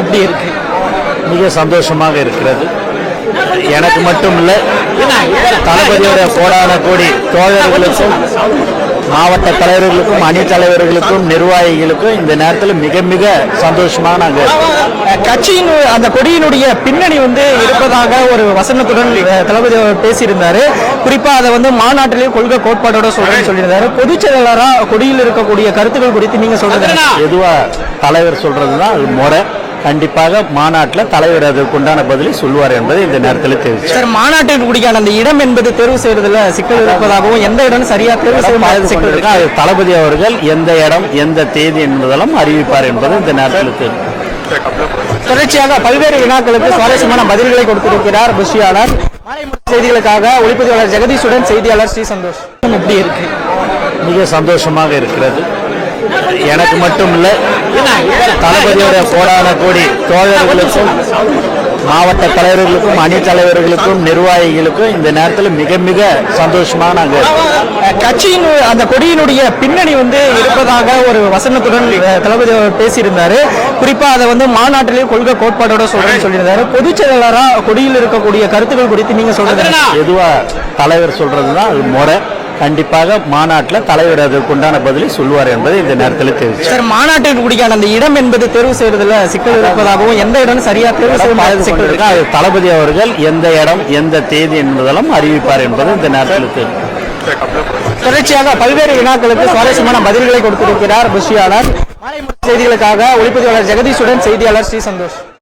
எப்படி இருக்கு? மிக சந்தோஷமாக இருக்கிறது. எனக்கு மட்டும் இல்லை, தளபதியோட கோடான கோடி தோழர்களுக்கும் மாவட்ட தலைவர்களுக்கும் அணி தலைவர்களுக்கும் நிர்வாகிகளுக்கும் இந்த நேரத்தில் மிக மிக சந்தோஷமா நாங்கள் கட்சியின் அந்த கொடியினுடைய பின்னணி இருப்பதாக ஒரு வசனத்துடன் தளபதி அவர் பேசியிருந்தாரு. குறிப்பா அதை மாநாட்டிலே கொள்கை கோட்பாடோட சொல்லியிருந்தாரு. பொதுச் செயலாளரா கொடியில் இருக்கக்கூடிய கருத்துக்கள் குறித்து நீங்க சொல்றது எதுவா தலைவர் சொல்றதுதான் அது முறை. கண்டிப்பாக மாநாட்டில் தலைவர் அதற்குண்டான பதிலை சொல்லுவார் என்பதை இந்த நேரத்தில் தெரிவிச்சு. சார், மாநாட்டிற்கு கூடியான அந்த இடம் என்பது தேர்வு செய்வதில் சிக்கல் இருப்பதாகவும் எந்த இடம் சரியா தேர்வு செய்வது சிக்கல் இருக்கு. அது தளபதி அவர்கள் எந்த இடம் எந்த தேதி என்பதெல்லாம் அறிவிப்பார் என்பது இந்த நேரத்தில் தெரியும். தொடர்ச்சியாக பல்வேறு வினாக்களுக்கு சுவாரஸ்யமான பதில்களை கொடுத்திருக்கிறார் புஷியாளர். செய்திகளுக்காக ஒளிப்பதிவாளர் ஜெகதீஷுடன் செய்தியாளர் ஸ்ரீ சந்தோஷ். எப்படி இருக்கு? மிக சந்தோஷமாக இருக்கிறது. எனக்கு மட்டும் இல்லை, தளபதியோட கோடான கோடி தோழர்களுக்கும் மாவட்ட தலைவர்களுக்கும் அணி தலைவர்களுக்கும் நிர்வாகிகளுக்கும் இந்த நேரத்தில் மிக மிக சந்தோஷமா நாங்கள் கட்சியின் அந்த கொடியினுடைய பின்னணி இருப்பதாக ஒரு வசனத்துடன் தளபதி அவர் பேசியிருந்தாரு. குறிப்பா அதை மாநாட்டிலே கொள்கை கோட்பாடோட சொல்லியிருந்தாரு. பொதுச் செயலாளரா கொடியில் இருக்கக்கூடிய கருத்துக்கள் குறித்து நீங்க சொல்றது எதுவா தலைவர் சொல்றதுதான் அது முறை. கண்டிப்பாக மாநாட்டில் தலைவர் அதற்குண்டான பதிலை சொல்லுவார் என்பதை இந்த நேரத்தில் தெரிவிச்சு. சார், மாநாட்டிற்கு கூடியான அந்த இடம் என்பது தேர்வு செய்வதில் சிக்கல் இருப்பதாகவும் எந்த இடம் சரியா தேர்வு செய்வது சிக்கல் இருக்கு. அது தளபதி அவர்கள் எந்த இடம் எந்த தேதி என்பதெல்லாம் அறிவிப்பார் என்பது இந்த நேரத்தில் தெரியும். தொடர்ச்சியாக பல்வேறு வினாக்களுக்கு சுவாரஸ்யமான பதில்களை கொடுத்திருக்கிறார் புஷியாளர். செய்திகளுக்காக ஒளிப்பதிவாளர் ஜெகதீஷுடன் செய்தியாளர் ஸ்ரீ சந்தோஷ்.